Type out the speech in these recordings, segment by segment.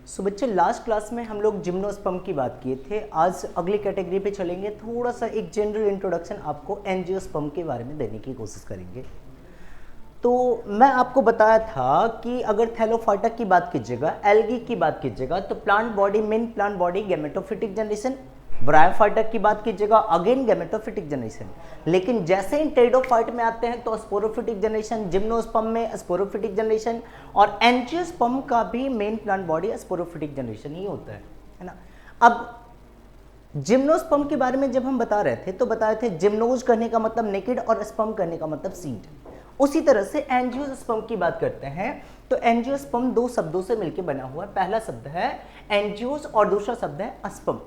सो बच्चे last class में हम लोग जिम्नोस्पर्म की बात किए थे। आज अगली कैटेगरी पे चलेंगे। थोड़ा सा एक जनरल इंट्रोडक्शन आपको एंजियोस्पर्म के बारे में देने की कोशिश करेंगे। तो मैं आपको बताया था कि अगर थैलोफाइटा की बात कीजिएगा, एल्गी की बात कीजिएगा तो plant body, main plant body gametophytic generation. Bryophyta की बात कीजिएगा अगेन गैमेटोफिटिक जनरेशन। लेकिन जैसे ही टेरिडोफाइट में आते हैं तो स्पोरोफिटिक जनरेशन, जिम्नोस्पर्म में स्पोरोफिटिक जनरेशन और एंजियोस्पर्म का भी main plant body sporophytic generation ही होता है ना। अब जिम्नोस्पर्म के बारे में जब हम बता रहे थे तो बताए थे जिम्नोज करने का मतलब नेकेड और स्पर्म करने का मतलब सीड। उसी तरह से एंजियोस्पर्म की बात करते हैं तो एंजियोस्पर्म दो शब्दों से मिलकर बना हुआ है। पहला शब्द है एंजियोस और दूसरा शब्द है स्पर्म।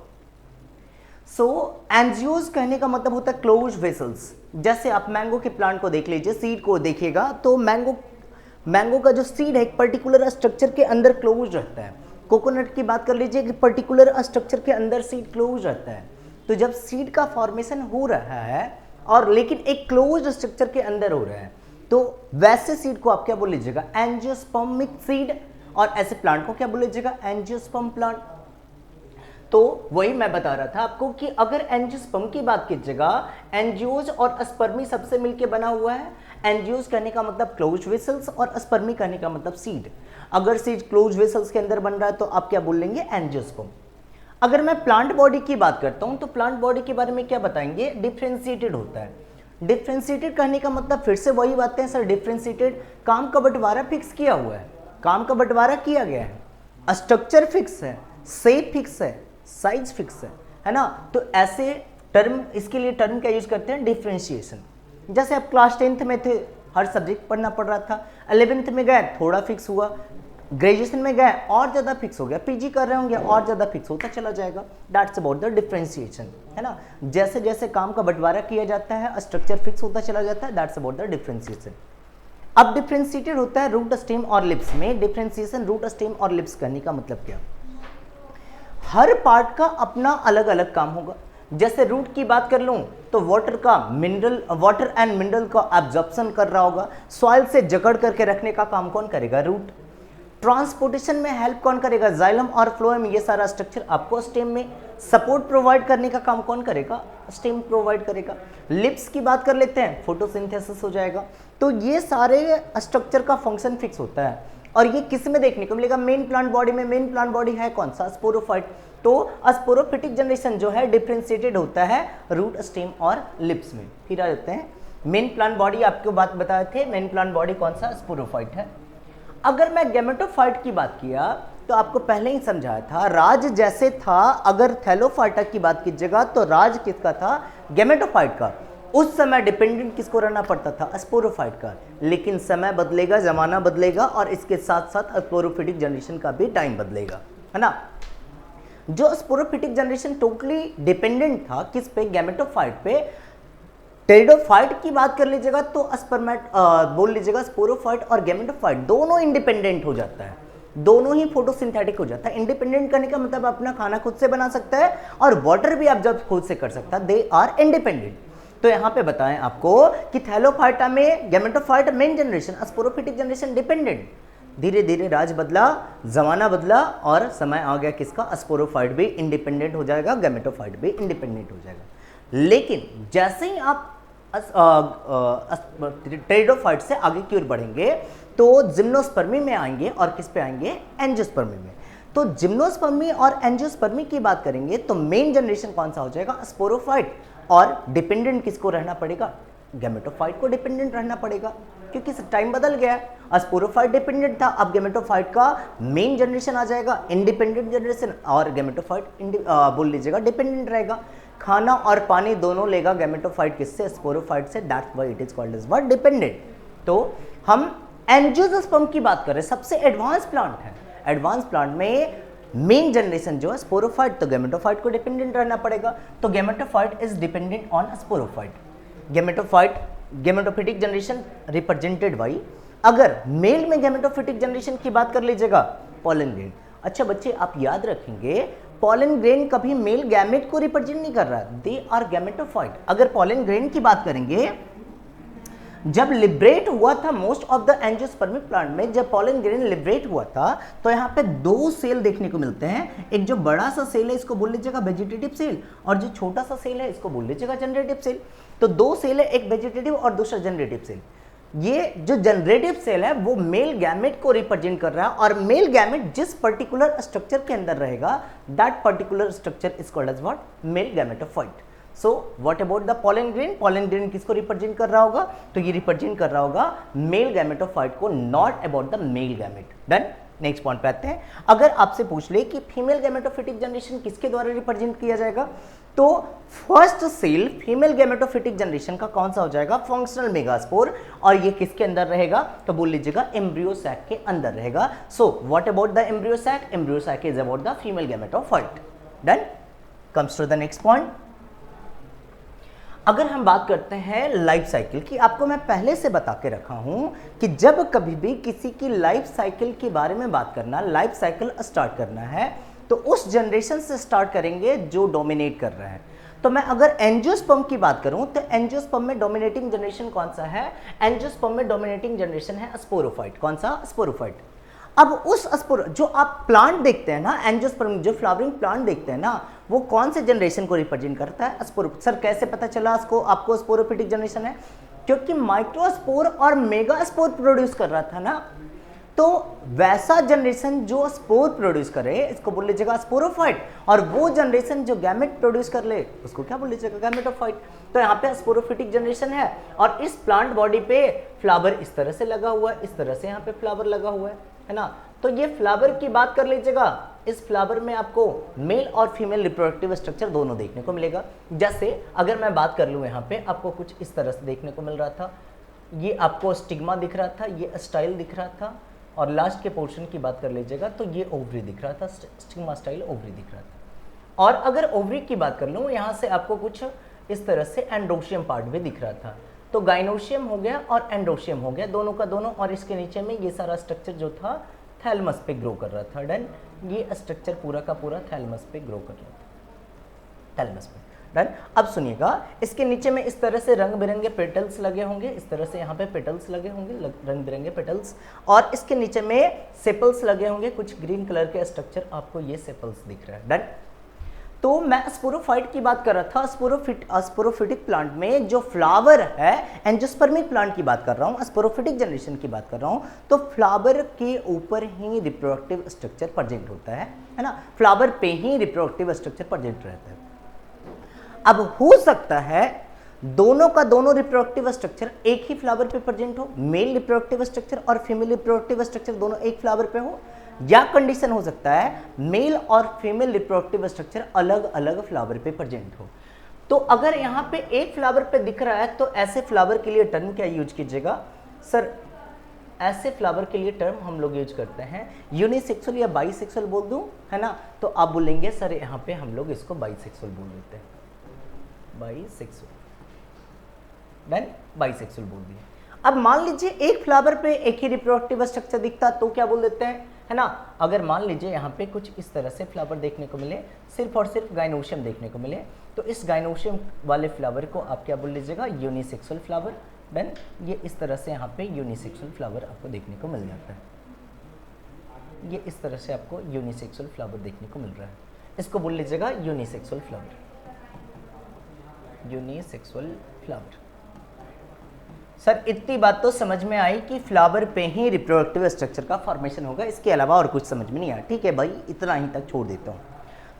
सो एंजियोस कहने का मतलब होता है क्लोज वेसल्स। जैसे आप मैंगो के प्लांट को देख लीजिए, सीड को देखिएगा तो मैंगो का जो सीड है एक पर्टिकुलर स्ट्रक्चर के अंदर क्लोज रहता है। कोकोनट की बात कर लीजिए कि पर्टिकुलर स्ट्रक्चर के अंदर सीड क्लोज रहता है। तो जब सीड का फॉर्मेशन हो रहा है और लेकिन एक क्लोज स्ट्रक्चर के अंदर हो रहा है तो वैसे सीड को आप क्या बोल लीजिएगा, एंजियोस्पर्मिक सीड। और ऐसे प्लांट को क्या बोल लीजिएगा, एंजियोस्पर्म प्लांट। तो वही मैं बता रहा था आपको कि अगर एंजियोस्पर्म की बात कीजिएगा, एंजियोज और स्पर्मी सबसे मिलकर बना हुआ है। एंजियोज कहने का मतलब क्लोज वेसल्स और स्पर्मी कहने का मतलब सीड। अगर सीड क्लोज वेसल्स के अंदर बन रहा है तो आप क्या बोल लेंगे, एंजियोस्पर्म। अगर मैं प्लांट बॉडी की बात करता हूं तो प्लांट बॉडी के बारे में क्या बताएंगे, डिफरेंशिएटेड होता है। डिफरेंशिएटेड कहने का मतलब फिर से वही बातें सर, डिफरेंशिएटेड काम का बंटवारा फिक्स किया हुआ है, काम का बंटवारा किया गया है, स्ट्रक्चर फिक्स है, शेप फिक्स है, साइज फिक्स है ना। तो ऐसे टर्म, इसके लिए टर्म क्या यूज करते हैं, डिफरेंशिएशन। जैसे आप क्लास 10th में थे, हर सब्जेक्ट पढ़ना पड़ रहा था, 11th में गए थोड़ा फिक्स हुआ, ग्रेजुएशन में गए और ज़्यादा फिक्स हो गया, पीजी कर रहे होंगे और ज़्यादा फिक्स होता चला जाएगा। दैट्स अबाउट द डिफरेंशिएशन, है ना। जैसे जैसे काम का बंटवारा किया जाता है स्ट्रक्चर फिक्स होता चला जाता है। That's about the differentiation. अब डिफरेंशिएटेड होता है रूट, स्टेम और लिप्स में। डिफरेंशिएशन रूट, स्टेम और लिप्स करने का मतलब क्या, हर पार्ट का अपना अलग अलग काम होगा। जैसे रूट की बात कर लूं तो वाटर एंड मिनरल का एब्जॉर्प्शन कर रहा होगा। सॉइल से जकड़ करके रखने का काम कौन करेगा, रूट। ट्रांसपोर्टेशन में हेल्प कौन करेगा, जाइलम और फ्लोएम। ये सारा स्ट्रक्चर आपको स्टेम में सपोर्ट प्रोवाइड करने का काम कौन करेगा, स्टेम प्रोवाइड करेगा। लिप्स की बात कर लेते हैं, फोटोसिंथेसिस हो जाएगा। तो ये सारे स्ट्रक्चर का फंक्शन फिक्स होता है और ये किस में देखने को मिलेगा, मेन प्लांट बॉडी में। मेन प्लांट बॉडी है कौन सा, स्पोरोफाइट। तो स्पोरोफिटिक जनरेशन जो है डिफरेंशिएटेड होता है रूट, स्टेम और लिप्स में। फिर आ जाते हैं मेन प्लांट बॉडी, आपको बात बताए थे मेन प्लांट बॉडी कौन सा, स्पोरोफाइट है। अगर मैं गैमेटोफाइट की बात किया तो आपको पहले ही समझाया था, राज जैसे था। अगर थैलोफाइटा की बात कीजिएगा तो राज किसका था, गैमेटोफाइट का। उस समय डिपेंडेंट किसको रहना पड़ता था, स्पोरोफाइट का। लेकिन समय बदलेगा, जमाना बदलेगा और इसके साथ साथ स्पोरोफिटिक जनरेशन का भी टाइम बदलेगा, है ना। जो स्पोरोफिटिक जनरेशन टोटली डिपेंडेंट था किस पे, गैमेटोफाइट पे। टेरिडोफाइट की बात कर लीजिएगा तो बोल लीजिएगा स्पोरोफाइट और गैमेटोफाइट दोनों इंडिपेंडेंट हो जाता है, दोनों ही फोटोसिंथेटिक हो जाता है। इंडिपेंडेंट करने का मतलब अपना खाना खुद से बना सकता है और वाटर भी ऑब्जर्व खुद से कर सकता है। They are independent. तो यहाँ पे बताएं आपको कि थैलोफाइटा में gametophyte main generation, sporophytic generation dependent. धीरे धीरे राज बदला, जमाना बदला और समय आ गया किसका, स्पोरोफाइट भी इंडिपेंडेंट हो जाएगा, गैमेटोफाइट भी इंडिपेंडेंट हो जाएगा। लेकिन जैसे ही आप टेरिडोफाइट से आगे की ओर बढ़ेंगे तो जिम्नोस्पर्मी में आएंगे और किस पे आएंगे, एंजियोस्पर्मी में। तो जिम्नोस्पर्मी और एंजियोस्पर्मी की बात करेंगे तो मेन जनरेशन कौन सा हो जाएगा, स्पोरोफाइट। और डिपेंडेंट किसको रहना पड़ेगा, गैमेटोफाइट को डिपेंडेंट रहना पड़ेगा, क्योंकि टाइम बदल गया है। स्पोरोफाइट डिपेंडेंट था, अब गैमेटोफाइट का मेन जनरेशन आ जाएगा, इंडिपेंडेंट जनरेशन। और गैमेटोफाइट बोल लीजिएगा डिपेंडेंट रहेगा। खाना और पानी दोनों लेगा गैमेटोफाइट किससे, स्पोरोफाइट से। That's why it is called as what, dependent. तो हम एंजियोस्पर्म की बात कर रहे हैं, सबसे एडवांस प्लांट है। एडवांस प्लांट में मेन जनरेशन जो है स्पोरोफाइट, तो गैमेटोफाइट को डिपेंडेंट रहना पड़ेगा। तो gametophyte is dependent on sporophyte. Gametophytic generation represented by, अगर मेल में गैमेटोफिटिक जनरेशन की बात कर लीजिएगा, पॉलन ग्रेन। अच्छा बच्चे आप याद रखेंगे, पॉलन ग्रेन कभी मेल गैमेट को रिप्रेजेंट नहीं कर रहा, दे आर गैमेटोफाइट। अगर पॉलन ग्रेन की बात करेंगे, जब लिबरेट हुआ था most of the angiospermic plant में, जब पॉलन ग्रेन लिबरेट हुआ था तो यहाँ पे दो सेल देखने को मिलते हैं। एक जो बड़ा सा सेल है इसको बोल लीजिएगा वेजिटेटिव सेल, और जो छोटा सा सेल है इसको बोल लीजिएगा जनरेटिव सेल। तो दो सेल है, एक वेजिटेटिव और दूसरा जनरेटिव सेल। ये जो जनरेटिव सेल है वो मेल गैमेट को रिप्रेजेंट कर रहा है, और मेल गैमेट जिस पर्टिकुलर स्ट्रक्चर के अंदर रहेगा that particular structure is called as what, male gametophyte. So what about the pollen grain, pollen grain किसको रिप्रेजेंट कर रहा होगा, तो ये रिप्रेजेंट कर रहा होगा मेल गैमेटोफाइट को, not about the male gamete. Done. Next point पे आते हैं। अगर आपसे पूछ ले कि फीमेल गैमेटोफिटिक जनरेशन किसके द्वारा रिप्रेजेंट किया जाएगा, तो first cell female gametophytic generation का कौन सा हो जाएगा, फंक्शनल मेगास्पोर, और ये किसके अंदर रहेगा, तो बोल लीजिएगा एम्ब्रियो सैक के अंदर रहेगा। So what about the embryo sac, embryo sac is about the female gametophyte. Done. Comes to the next point. अगर हम बात करते हैं लाइफ साइकिल की, आपको मैं पहले से बता के रखा हूं कि जब कभी भी किसी की लाइफ साइकिल के बारे में बात करना, लाइफ साइकिल स्टार्ट करना है तो उस जनरेशन से स्टार्ट करेंगे जो डोमिनेट कर रहा है। तो मैं अगर एंजियोस्पर्म की बात करूं तो एंजियोस्पर्म में डोमिनेटिंग जनरेशन कौन सा है, एंजियोस्पर्म में डोमिनेटिंग जनरेशन है स्पोरोफाइट। कौन सा, स्पोरोफाइट। अब उस स्पोर जो आप प्लांट देखते हैं ना, एंजियोस्पर्म जो फ्लावरिंग प्लांट देखते हैं ना, वो कौन से जनरेशन को रिप्रेजेंट करता है, स्पोर। सर कैसे पता चला आपको स्पोरोफिटिक जनरेशन है, क्योंकि माइक्रोस्पोर और मेगास्पोर प्रोड्यूस कर रहा था ना, तो वैसा जनरेशन जो स्पोर प्रोड्यूस करे इसको बोल लीजिएगा स्पोरोफाइट, और वो जनरेशन जो गैमेट प्रोड्यूस कर ले उसको क्या बोल लीजिएगा, गैमेटोफाइट। तो यहाँ पे स्पोरोफिटिक जनरेशन है, और इस प्लांट बॉडी पे फ्लावर इस तरह से लगा हुआ है, इस तरह से यहाँ पे फ्लावर लगा हुआ है ना। तो ये फ्लावर की बात कर लीजिएगा, इस फ्लावर में आपको मेल और फीमेल रिप्रोडक्टिव स्ट्रक्चर दोनों देखने को मिलेगा। जैसे अगर मैं बात कर लूँ यहाँ पे आपको कुछ इस तरह से देखने को मिल रहा था, ये आपको स्टिग्मा दिख रहा था, ये स्टाइल दिख रहा था, और लास्ट के पोर्शन की बात कर लीजिएगा तो ये ओवरी दिख रहा था, स्टिग्मा स्टाइल ओवरी दिख रहा था। और अगर ओवरी की बात कर लूँ यहाँ से आपको कुछ इस तरह से एंडोशियम पार्ट भी दिख रहा था। तो गाइनोशियम हो गया और एंडोशियम हो गया, दोनों का दोनों, और इसके नीचे में ये सारा स्ट्रक्चर जो था थैलमस पे ग्रो कर रहा था। डन। ये स्ट्रक्चर पूरा का पूरा थैलमस पे ग्रो कर रहा था, थैलमस पे। डन। अब सुनिएगा, इसके नीचे में इस तरह से रंग बिरंगे पेटल्स लगे होंगे, इस तरह से यहाँ पे पेटल्स लगे होंगे, रंग बिरंगे पेटल्स, और इसके नीचे में सेपल्स लगे होंगे, कुछ ग्रीन कलर के स्ट्रक्चर आपको ये सेपल्स दिख रहा है। डन। तो मैं स्पोरोफाइट की बात कर रहा था, स्पोरोफिटिक प्लांट में जो फ्लावर है, एंजियोस्पर्मिक प्लांट की बात कर रहा हूँ, स्पोरोफिटिक जनरेशन की बात कर रहा हूँ, तो फ्लावर के ऊपर ही रिप्रोडक्टिव स्ट्रक्चर प्रेजेंट होता है ना, फ्लावर पे ही रिप्रोडक्टिव स्ट्रक्चर प्रेजेंट रहता है। अब हो सकता है दोनों का दोनों रिप्रोडक्टिव स्ट्रक्चर एक ही फ्लावर पे प्रेजेंट हो, मेल रिप्रोडक्टिव स्ट्रक्चर और फीमेल रिप्रोडक्टिव स्ट्रक्चर दोनों एक फ्लावर पे हो, या कंडीशन हो सकता है मेल और फीमेल रिप्रोडक्टिव स्ट्रक्चर अलग अलग फ्लावर पे प्रेजेंट हो। तो अगर यहाँ पे एक फ्लावर पे दिख रहा है तो ऐसे फ्लावर के लिए टर्म क्या यूज कीजिएगा, सर ऐसे फ्लावर के लिए टर्म हम लोग यूज करते हैं यूनिसेक्सुअल या बाइसेक्सुअल बोल दूं, है ना, तो आप बोलेंगे सर यहाँ पे हम लोग इसको बाइसेक्सुअल बोल देते हैं, बाइसेक्सुअल। देन बाइसेक्सुअल बोल दिए। अब मान लीजिए एक फ्लावर पे एक ही रिप्रोडक्टिव स्ट्रक्चर दिखता तो क्या बोल देते हैं, है ना। अगर मान लीजिए यहाँ पे कुछ इस तरह से फ्लावर देखने को मिले, सिर्फ और सिर्फ गाइनोशियम देखने को मिले, तो इस गाइनोशियम वाले फ्लावर को आप क्या बोल लीजिएगा, यूनिसेक्सुअल फ्लावर। देन ये इस तरह से यहाँ पे यूनिसेक्सुअल फ्लावर आपको देखने को मिल जाता है, ये इस तरह से आपको यूनिसेक्सुअल फ्लावर देखने को मिल रहा है, इसको बोल लीजिएगा unisexual flower, unisexual flower. Sir इतनी बात तो समझ में आई कि फ्लावर पे ही रिप्रोडक्टिव स्ट्रक्चर का फॉर्मेशन होगा, इसके अलावा और कुछ समझ में नहीं आया, ठीक है भाई, इतना ही तक छोड़ देता हूँ।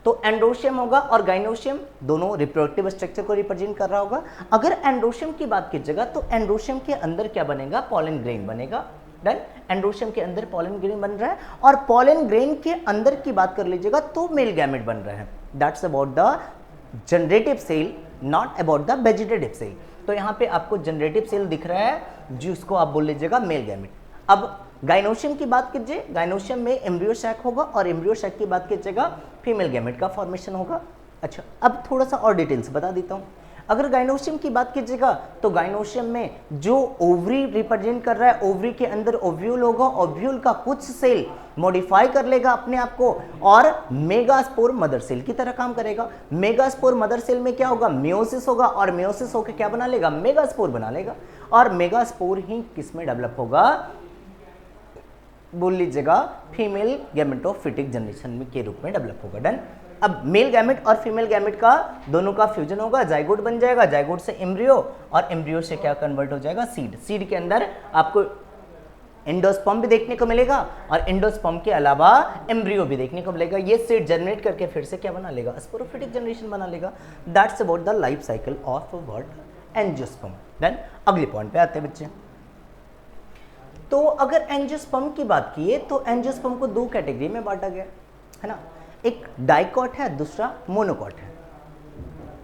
तो एंडोशियम होगा और गाइनोशियम दोनों रिप्रोडक्टिव स्ट्रक्चर को रिप्रेजेंट कर रहा होगा। अगर एंडोशियम की बात कीजिएगा तो एंडोशियम के अंदर क्या बनेगा, पॉलन ग्रेन बनेगा। डन। एंडोशियम के अंदर पॉलन ग्रेन बन रहा है, और पॉलन ग्रेन के अंदर की बात कर लीजिएगा तो मेल गैमेट बन रहा है। That's about the generative cell, not about the vegetative cell. तो यहाँ पे आपको जनरेटिव सेल दिख रहा है जिसको आप बोल लीजिएगा मेल गैमेट। अब गाइनोशियम की बात कीजिए, गाइनोशियम में एम्ब्रियो सैक होगा, और एम्ब्रियो सैक की बात कीजिएगा फीमेल गैमेट का फॉर्मेशन होगा। अच्छा, अब थोड़ा सा और डिटेल्स बता देता हूँ। अगर गाइनोशियम की बात कीजिएगा तो गाइनोशियम में जो ओवरी रिप्रेजेंट कर रहा है, ओवरी के अंदर ओव्यूल होगा, ओव्यूल का कुछ सेल मॉडिफाई कर लेगा अपने आप को और मेगास्पोर मदर सेल की तरह काम करेगा। मेगास्पोर मदर सेल में क्या होगा, मियोसिस होगा, और मियोसिस होकर क्या बना लेगा, मेगास्पोर बना लेगा। और मेगास्पोर ही किस में डेवलप होगा, बोल लीजिएगा फीमेल गैमेटोफिटिक जनरेशन में के रूप में डेवलप होगा। डन। अब मेल गैमेट और फीमेल गैमेट का दोनों का फ्यूजन होगा, जाइगोट बन जाएगा, जाइगोट से एम्ब्रियो और एम्ब्रियो से क्या कन्वर्ट हो जाएगा, सीड। सीड के अंदर आपको एंडोस्पर्म भी देखने को मिलेगा और एंडोस्पर्म के अलावा एम्ब्रियो भी देखने को मिलेगा। ये सीड जनरेट करके फिर से क्या बना लेगा, स्पोरोफिटिक जनरेशन बना लेगा। That's about the life cycle of what, angiosperm. Then अगले पॉइंट पे आते हैं बच्चे। तो अगर एंजियोस्पर्म की बात की तो एंजियोस्पर्म को दो कैटेगरी में बांटा गया है ना, एक डाइकॉट है, दूसरा मोनोकॉट है।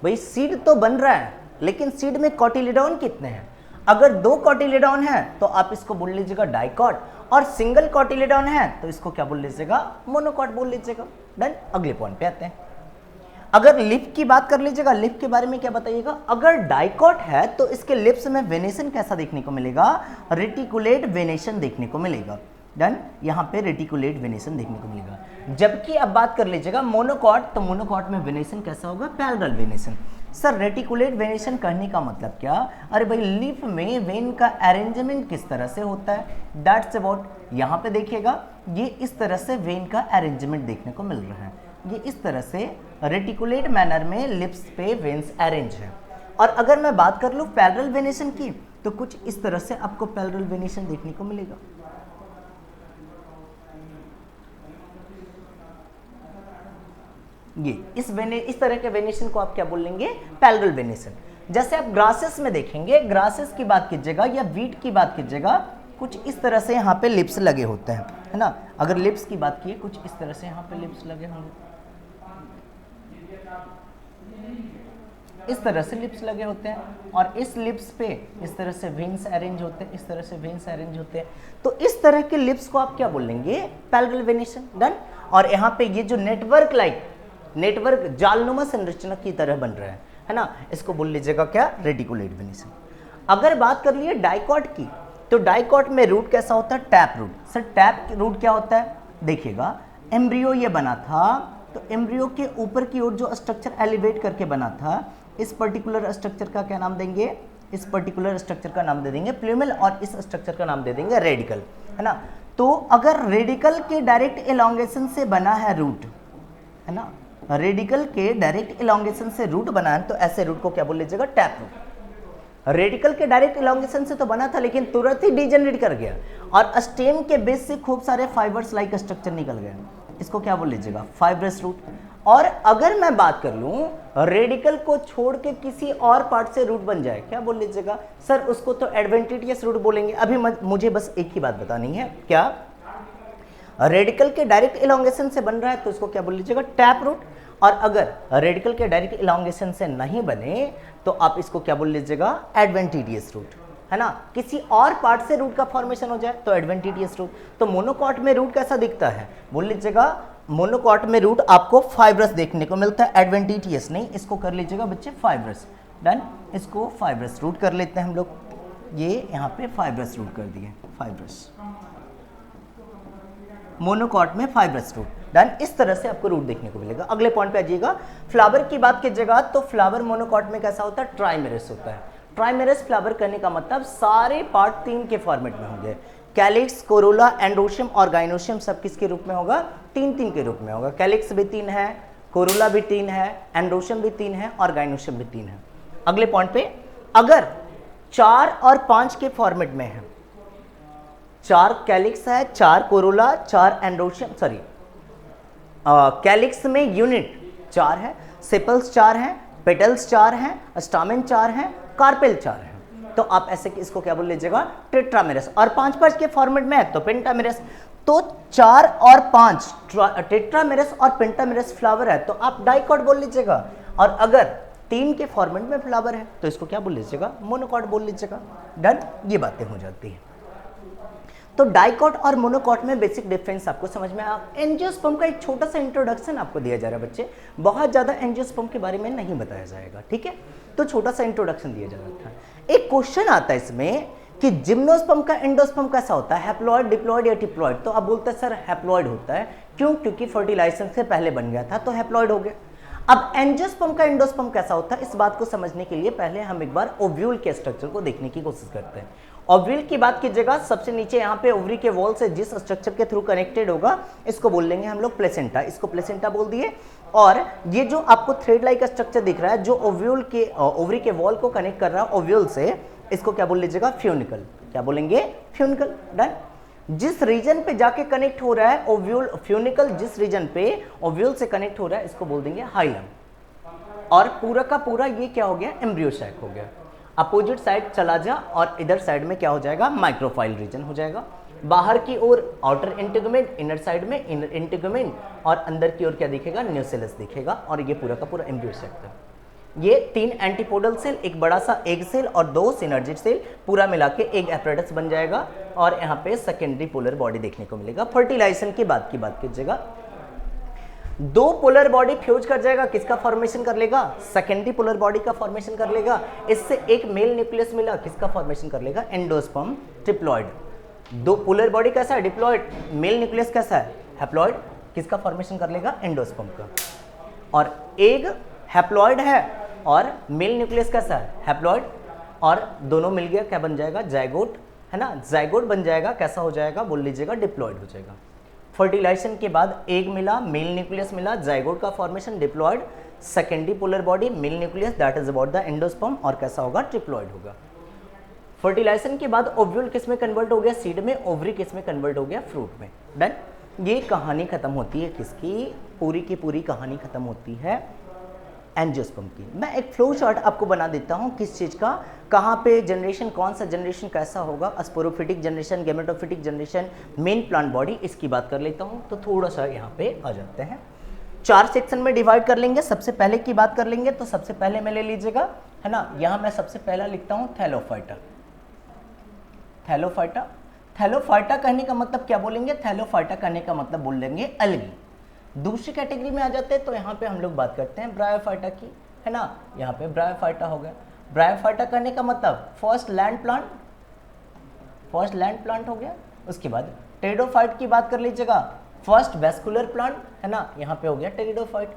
भाई सीड तो बन रहा है लेकिन सीड में कॉटिलिडॉन कितने हैं, अगर दो कॉटिलिडॉन है तो आप इसको बोल लीजिएगा डाइकॉट, और सिंगल कॉटिलिडॉन है तो इसको क्या बोल लीजिएगा, मोनोकॉट बोल लीजिएगा। डन। अगले पॉइंट पे आते हैं। अगर लिप की बात कर लीजिएगा, लिप के बारे में क्या बताइएगा, अगर डाइकॉट है तो इसके लिप्स में वेनेशन कैसा देखने को मिलेगा, रेटिकुलेट वेनेशन देखने को मिलेगा। डन। यहाँ पे रेटिकुलेट वेनेशन देखने को मिलेगा। जबकि अब बात कर लीजिएगा मोनोकॉट, तो मोनोकॉट में वेनेशन कैसा होगा, parallel venation. Sir reticulate venation करने का मतलब क्या, अरे भाई लिप में वेन का अरेंजमेंट किस तरह से होता है, दैट्स अबाउट। यहाँ पे देखिएगा ये इस तरह से वेन का अरेंजमेंट देखने को मिल रहा है, ये इस तरह से रेटिकुलेट मैनर में लिप्स पे वेन्स अरेंज है। और अगर मैं बात कर लूँ पैरेलल वेनेशन की तो कुछ इस तरह से आपको पैरेलल वेनेशन देखने को मिलेगा। ये इस तरह के वेनेशन को आप क्या बोल लेंगे, पैरेलल वेनेशन। जैसे आप ग्रासेस में देखेंगे, ग्रासेस की बात कीजिएगा या वीट की बात कीजिएगा, कुछ इस तरह से यहाँ पे लिप्स लगे होते हैं, है ना। अगर लिप्स की बात की कुछ इस तरह से यहाँ पे लिप्स लगे होंगे, इस तरह से लिप्स लगे होते हैं और इस लिप्स पे इस तरह से वेन्स अरेंज होते हैं, इस तरह से वेन्स अरेंज होते हैं। तो इस तरह के लिप्स को आप क्या बोल लेंगे, पैरेलल वेनेशन। डन। और यहाँ पे ये जो नेटवर्क जालनुमा संरचना की तरह बन रहा है ना, इसको बोल लीजिएगा क्या, रेटिकुलेट वेनेशन। अगर बात कर लिए डाइकॉट की, तो डाइकॉट में रूट कैसा होता है, tap root. Sir tap root क्या होता है, देखिएगा एम्ब्रियो ये बना था, तो एम्ब्रियो के ऊपर की ओर जो स्ट्रक्चर एलिवेट करके बना था, इस पर्टिकुलर स्ट्रक्चर का क्या नाम देंगे, इस पर्टिकुलर स्ट्रक्चर का नाम दे देंगे प्लूमल, और इस स्ट्रक्चर का नाम दे देंगे रेडिकल, है ना। तो अगर रेडिकल के डायरेक्ट एलोंगेशन से बना है रूट, है ना, रेडिकल के डायरेक्ट एलोंगेशन से रूट बना है, तो ऐसे रूट को क्या बोल लीजिएगा, टैप रूट। रेडिकल के डायरेक्ट एलोंगेशन से तो बना था लेकिन तुरंत ही डिजेनरेट कर गया और स्टेम के बेस से खूब सारे फाइबर्स लाइक स्ट्रक्चर निकल गए, इसको क्या बोल लीजिएगा, फाइब्रस रूट। और अगर मैं बात कर लूं रेडिकल को छोड़ के किसी और पार्ट से रूट बन जाए, क्या बोल लीजिएगा, सर उसको तो एडवेंटिटियस रूट बोलेंगे। अभी मुझे बस एक ही बात बतानी है, क्या रेडिकल के डायरेक्ट एलोंगेशन से बन रहा है तो इसको क्या बोल लीजिएगा, टैप रूट। और अगर रेडिकल के डायरेक्ट एलोंगेशन से नहीं बने तो आप इसको क्या बोल लीजिएगा, एडवेंटिटियस रूट, है ना। किसी और पार्ट से रूट का फॉर्मेशन हो जाए तो एडवेंटिटियस रूट। तो मोनोकॉट में रूट कैसा दिखता है, बोल लीजिएगा मोनोकॉट में रूट आपको फाइब्रस देखने को मिलता है, एडवेंटिटियस नहीं। इसको कर लीजिएगा बच्चे फाइब्रस। डन। इसको फाइब्रस रूट कर लेते हैं हम लोग, ये यहाँ पे फाइब्रस रूट कर दिए, फाइब्रस मोनोकॉट में फाइब्रस रूट। डन। इस तरह से आपको रूट देखने को मिलेगा। अगले पॉइंट पे आइएगा, फ्लावर की बात कीजिएगा तो फ्लावर मोनोकॉट में कैसा होता है, ट्राइमेरस होता है। ट्राइमेरस फ्लावर करने का मतलब सारे पार्ट 3 के फॉर्मेट में होंगे, कैलिक्स, कोरोला, एंड्रोशियम और गाइनोशियम सब किसके रूप में होगा, 3-3 के रूप में होगा। कैलिक्स भी 3 है, कोरोला भी 3 है, एंड्रोशियम भी 3 है और गाइनोशियम भी 3 है। अगले पॉइंट पे, अगर 4 और 5 के फॉर्मेट में है, 4 कैलिक्स है, 4 कोरोला, 4 एंड्रोशियम, सॉरी कैलिक्स में यूनिट 4 है, सेपल्स 4 हैं, पेटल्स 4 हैं, स्टामेन 4 हैं, कार्पेल 4 है। तो आप ऐसे इसको क्या बोल लीजिएगा, टेट्रामेरस। और 5 के फॉर्मेट में है तो पेंटामेरस। तो 4 और 5 टेट्रामेरस और पेंटामेरस फ्लावर है तो आप डाइकॉट बोल लीजिएगा। और अगर 3 के फॉर्मेट में फ्लावर है तो इसको क्या बोल लीजिएगा, मोनोकॉट बोल लीजिएगा। डन। ये बातें हो जाती हैं। तो डाइकॉट और मोनोकॉट में बेसिक डिफरेंस आपको समझ में आया। एंजियोस्पर्म का एक छोटा सा इंट्रोडक्शन आपको दिया जा रहा है बच्चे, बहुत ज्यादा एंजियोस्पर्म के बारे में नहीं बताया जाएगा, ठीक है। तो छोटा सा इंट्रोडक्शन दिया जा रहा था। एक क्वेश्चन आता है इसमें कि जिम्नोस्पर्म का एंडोस्पर्म कैसा होता है, हैप्लॉइड, डिप्लॉइड या डिप्लॉइड। तो आप बोलते हैं सर हैप्लॉइड होता है, क्यों, क्योंकि फर्टिलाइजेशन से पहले बन गया था तो हैप्लॉइड हो गया। अब एंजियोस्पर्म का एंडोस्पर्म कैसा होता है, इस बात को समझने के लिए पहले हम एक बार ओव्यूल के स्ट्रक्चर को देखने की कोशिश करते हैं। ओव्यूल की बात कीजिएगा, सबसे नीचे यहाँ पे ओवरी के वॉल से जिस स्ट्रक्चर के थ्रू कनेक्टेड होगा इसको बोल लेंगे हम लोग प्लेसेंटा, इसको प्लेसेंटा बोल दिए। और ये जो आपको थ्रेड लाइक स्ट्रक्चर दिख रहा है जो ओव्यूल के ओवरी के वॉल को कनेक्ट कर रहा है ओव्यूल से, इसको क्या बोल लीजिएगा, फ्यूनिकल। क्या बोलेंगे, फ्यूनिकल। डन। जिस रीजन पे जाके कनेक्ट हो रहा है ओव्यूल, फ्यूनिकल जिस रीजन पे ओव्यूल से कनेक्ट हो रहा है इसको बोल देंगे हाइलम। और पूरा का पूरा ये क्या हो गया, एम्ब्रियो सैक हो गया। अपोजिट साइड चला जा और इधर साइड में क्या हो जाएगा, माइक्रोफाइल रीजन हो जाएगा। बाहर की ओर आउटर इंटीग्यूमेंट, इनर साइड में इनर इंटीग्यूमेंट, और अंदर की ओर क्या दिखेगा, न्यूसेलस दिखेगा। और ये पूरा का पूरा एम्ब्रियो सैक है। ये 3 एंटीपोडल सेल, एक बड़ा सा एग सेल और 2 सिनर्जिड सेल पूरा मिला के एक एपरेटस बन जाएगा। और यहाँ पे सेकेंडरी पोलर बॉडी देखने को मिलेगा। फर्टिलाइजेशन की बात कीजिएगा, 2 पोलर बॉडी फ्यूज कर जाएगा, किसका फॉर्मेशन कर लेगा, सेकेंडरी पोलर बॉडी का फॉर्मेशन कर लेगा। इससे एक मेल न्यूक्लियस मिला, किसका फॉर्मेशन कर लेगा, एंडोस्पर्म ट्रिप्लॉइड। 2 पोलर बॉडी कैसा है, डिप्लॉइड, मेल न्यूक्लियस कैसा है, हैप्लॉइड, किसका फॉर्मेशन कर लेगा, एंडोस्पर्म का। और एग हैप्लॉइड है और मेल न्यूक्लियस कैसा है, हैप्लॉइड, और दोनों मिल गया क्या बन जाएगा, जाइगोट, है ना। जाइगोट बन जाएगा, कैसा हो जाएगा, बोल लीजिएगा, डिप्लॉइड हो जाएगा। फर्टिलाइजेशन के बाद एग मिला, मेल न्यूक्लियस मिला, जाइगोट का formation, diploid, secondary polar body, mail nucleus, that is about the endosperm, और कैसा होगा, ट्रिप्लॉइड होगा। फर्टिलाइजेशन के बाद ओव्यूल किस में कन्वर्ट हो गया, सीड में, ओवरी किस में कन्वर्ट हो गया, फ्रूट में। डन। ये कहानी खत्म होती है किसकी, पूरी की पूरी कहानी खत्म होती है एंजियोस्पर्म की। मैं एक फ्लो चार्ट आपको बना देता हूँ किस चीज़ का, कहाँ पे जनरेशन, कौन सा जनरेशन कैसा होगा, sporophytic generation, gametophytic generation, main plant body, इसकी बात कर लेता हूँ। तो थोड़ा सा यहाँ पे आ जाते हैं, 4 सेक्शन में डिवाइड कर लेंगे। सबसे पहले की बात कर लेंगे तो सबसे पहले मैं ले लीजिएगा, है ना, यहाँ मैं सबसे पहला लिखता हूँ थैलोफाइटा। थैलोफाइटा, थैलोफाइटा कहने का मतलब क्या बोलेंगे, थैलोफाइटा कहने का मतलब बोल लेंगे अलगी। दूसरी कैटेगरी में आ जाते हैं तो यहाँ पे हम लोग बात करते हैं ब्रायोफाइटा की, है ना। यहाँ पे ब्रायोफाइटा हो गया। ब्रायोफाइटा करने का मतलब first land plant, first land plant हो गया। उसके बाद टेरिडोफाइट की बात कर लीजिएगा, फर्स्ट वेस्कुलर प्लांट, है ना। यहाँ पे हो गया टेरिडोफाइट,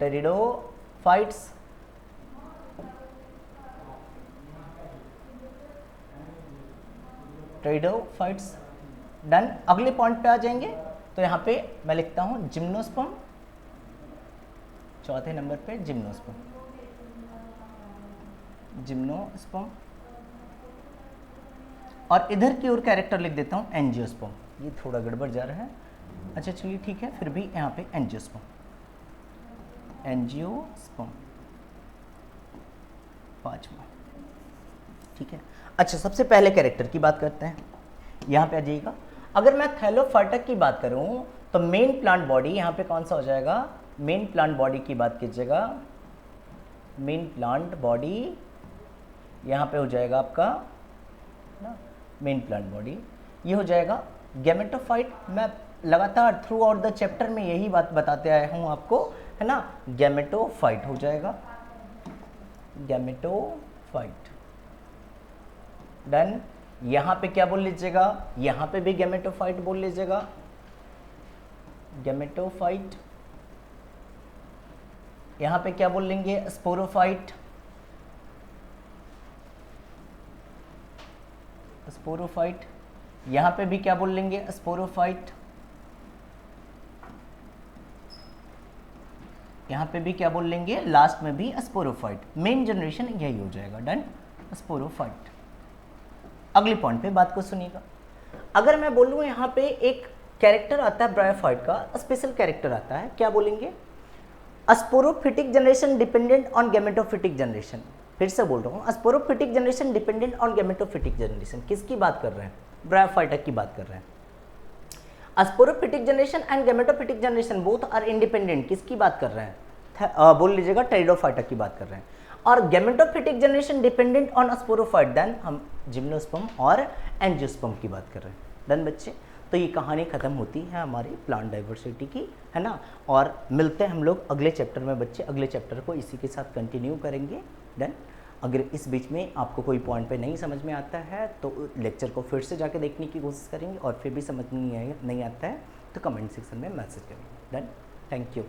टेरिडोफाइट्स। टेरिडोफाइट्स। डन। अगले पॉइंट पे आ जाएंगे तो यहाँ पे मैं लिखता हूँ जिम्नोस्पर्म, चौथे नंबर पे जिम्नोस्पर्म, जिम्नोस्पर्म। और इधर की ओर कैरेक्टर लिख देता हूँ एंजियोस्पर्म। ये थोड़ा गड़बड़ जा रहा है, अच्छा चलिए ठीक है, फिर भी यहाँ पे एंजियोस्पर्म, एंजियोस्पर्म 5वां, ठीक है। अच्छा, सबसे पहले कैरेक्टर की बात करते हैं, यहाँ पे आ जाइएगा। अगर मैं थैलोफाइटा की बात करूं तो मेन प्लांट बॉडी यहाँ पे कौन सा हो जाएगा, मेन प्लांट बॉडी की बात कीजिएगा, मेन प्लांट बॉडी यहाँ पे हो जाएगा आपका ना, मेन प्लांट बॉडी ये हो जाएगा गैमेटोफाइट। मैं लगातार थ्रू आउट द चैप्टर में यही बात बताते आया हूँ आपको, है ना। गैमेटोफाइट हो जाएगा, गैमेटोफाइट। डन। यहाँ पे क्या बोल लीजिएगा, यहाँ पे भी गैमेटोफाइट बोल लीजिएगा, गैमेटोफाइट। यहाँ पे क्या बोल लेंगे, स्पोरोफाइट, स्पोरोफाइट। यहाँ पे भी क्या बोल लेंगे, स्पोरोफाइट। यहाँ पे भी क्या बोल लेंगे, लास्ट में भी स्पोरोफाइट। मेन जनरेशन यही हो जाएगा। Done, sporophyte. अगले पॉइंट पे बात को सुनिएगा। अगर मैं बोलूँ यहाँ पे एक कैरेक्टर आता है ब्रायोफाइट का, स्पेशल कैरेक्टर आता है, क्या बोलेंगे, sporophytic generation dependent on gametophytic generation. फिर से बोल रहा हूँ, sporophytic generation dependent on gametophytic generation. किसकी बात कर रहे हैं, ब्रायोफाइटा की बात कर रहे हैं। Sporophytic generation and gametophytic generation both are independent. किसकी बात कर रहे हैं, बोल लीजिएगा, टेरिडोफाइटा की बात कर रहे हैं। और gametophytic generation dependent on sporophyte, then हम जिम्नोस्पर्म और एंजियोस्पर्म की बात कर रहे हैं। डन बच्चे, तो ये कहानी खत्म होती है हमारी प्लांट डाइवर्सिटी की, है ना। और मिलते हैं हम लोग अगले चैप्टर में बच्चे, अगले चैप्टर को इसी के साथ कंटिन्यू करेंगे। डन। अगर इस बीच में आपको कोई पॉइंट पे नहीं समझ में आता है तो लेक्चर को फिर से जाके देखने की कोशिश करेंगे, और फिर भी समझ में नहीं आता है तो कमेंट सेक्शन में मैसेज करेंगे। Done, thank you.